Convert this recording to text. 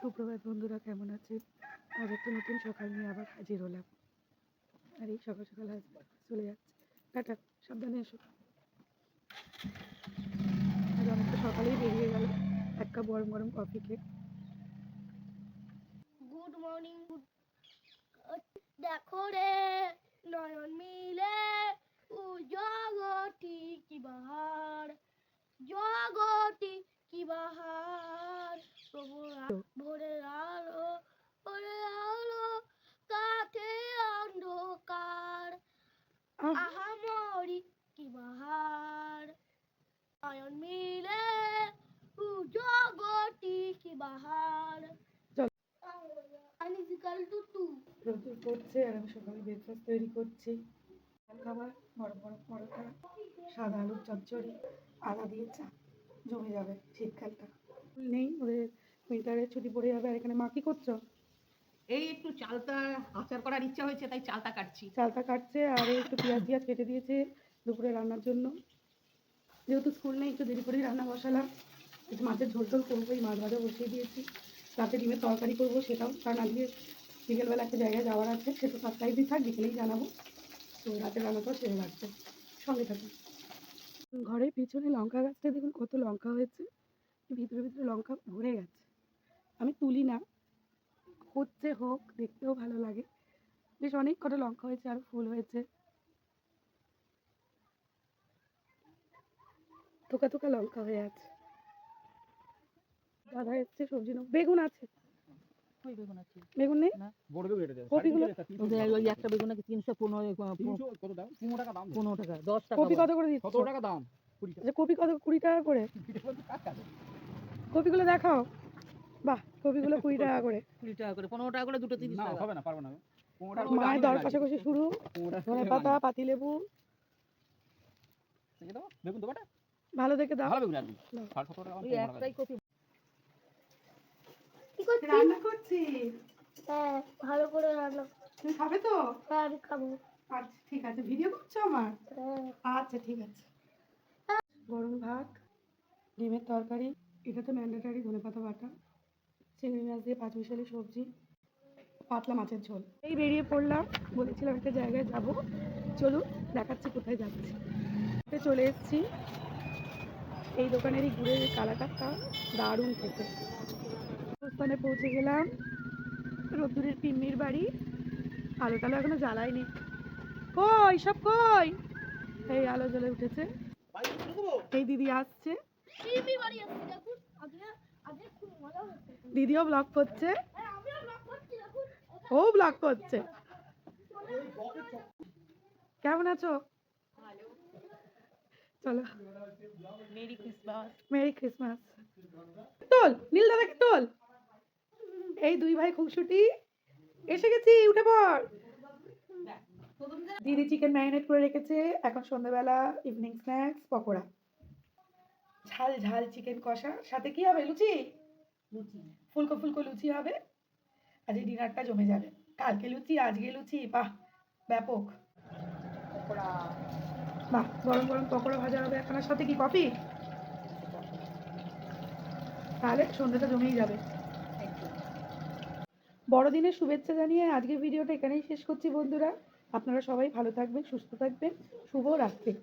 সুপ্রভাত বন্ধুরা, কেমন আছেন? আজ একটা নতুন সকাল নিয়ে আবার হাজির হলাম। আর এই সকাল সকাল হাজব্যান্ড চলে যাচ্ছে। টাটা, সাবধানে এসো। আজ অনেকটা সকালেই বেরিয়ে গেল এক কাপ গরম গরম কফি খেয়ে। Good morning. দেখো রে নয়ন মিলে জগতি কি বাহার, জগতি কি বাহার। ভোরের আলো, ভোরের আলো, কাছে অন্ধকার, আহা মরি কি বাহার। নয়ন মিলে জগতি কি বাহার। প্রচুর পড়ছে আর আমি সকালে ব্রেকফাস্ট তৈরি করছি। খাবার গরম গরম পরোটা, সাদা আলুর চচ্চড়ি, আদা দিয়ে চা। জমে যাবে শীতকালটা। নেই, ওদের উইন্টারের ছুটি পড়ে যাবে। আর এখানে মা কি করছো? এই একটু চালটা আচার করার ইচ্ছা হয়েছে, তাই চালটা কাটছি। চালটা কাটছে আর একটু পেঁয়াজ কেটে দিয়েছে দুপুরে রান্নার জন্য। যেহেতু স্কুল নেই, একটু দেরি করেই রান্না বসালাম। একটু মাছের ঝোল টোল করবো, এই মাছ ভাজা বসিয়ে দিয়েছি। রাতে ডিমের তরকারি করবো, সেটাও কারণ আজকে বিকেলবেলা একটা জায়গায় যাওয়ার আছে, সে তো সারপ্রাইজই থাক, বিকেলেই জানাবো। তো রাতের রান্নাটাও সেরে রাখছে, সঙ্গে থাকুন। ঘরের পিছনে লঙ্কা গাছটা দেখুন কত লঙ্কা হয়েছে, ভিতরে ভিতরে লঙ্কা ভরে গেছে। আমি তুলি না, হচ্ছে হোক, দেখতেও ভালো লাগে। বেশ অনেক কটা লঙ্কা হয়েছে, আর ফুল হয়েছে। থোকা থোকা লঙ্কা হয়ে আছে। দাদা এসছে সবজি নেব। বেগুন আছে? বেগুন নেই? কপিগুলো একটা বেগুন নাকি 315 টাকা, 10 টাকা। কপি কত করে দিচ্ছ? টাকা দাম। আচ্ছা, কপি কত? 20 টাকা করে। কপিগুলো দেখাও। বাহ, কপিগুলো 20 টাকা করে। 20 টাকা করে, 15 টাকা করে দুটো 30 টাকা। হবে না, পারবো না। মায়ের দর কষাকষি শুরু। ধনেপাতা, পাতিলেবু। বেগুন দেবো, ভালো দেখে দাও। ভালো বেগুন একদম। 60-70 টাকা। ওই একটাই কপি। কি করছিস? রান্না করছি। হ্যাঁ, ভালো করে রান্না। তুমি খাবে তো? হ্যাঁ, আমি খাবো। আচ্ছা ঠিক আছে, ভিডিও করছো আমার? হ্যাঁ। আচ্ছা ঠিক আছে। গরম ভাত, ডিমের তরকারি, এটা তো ম্যান্ডেটারি, ধনেপাতা বাটা, চিংড়ি মাছ দিয়ে 5 মিশালি সবজি, পাতলা মাছের ঝোল। এই বেরিয়ে পড়লাম, বলেছিলাম একটা জায়গায় যাব। চলুন দেখাচ্ছি কোথায় যাচ্ছি। চলে এসেছি। এই দোকানেরই গুড়ের কালাকাতটা দারুণ খেতে। স্থানে পৌঁছে গেলাম, রোদ্দুরের পিম্মির বাড়ি। আলো টালো এখনো জ্বালায়নি। কই সব কই? এই আলো জ্বলে উঠেছে। এই দিদি আসছে, দিদিও ব্লগ করছে, ও ব্লগ করছে। কেমন আছো? চলো, মেরি ক্রিসমাস। Merry Christmas. তোল নীল দাদাকে তোল। এই দুই ভাই খুশুটি এসে গেছি, উঠে পড়। দিদি চিকেন ম্যারিনেট করে রেখেছে। এখন সন্ধ্যাবেলা ইভিনিং স্ন্যাক্স পকোড়া, ঝাল ঝাল চিকেন কষা, সাথে কি হবে? লুচি। ফুলকো ফুলকো লুচি হবে। আজকে ডিনারটা জমে যাবে। কালকে লুচি, আজকে লুচি, বাহ ব্যাপক। বাহ, গরম গরম পকোড়া ভাজা হবে এখন। আর সাথে কি কফি? তাহলে সন্ধ্যাটা জমেই যাবে। বড়দিনের শুভেচ্ছা জানিয়ে আজকের ভিডিওটা এখানেই শেষ করছি বন্ধুরা। আপনারা সবাই ভালো থাকবেন, সুস্থ থাকবেন। শুভ রাত্রি।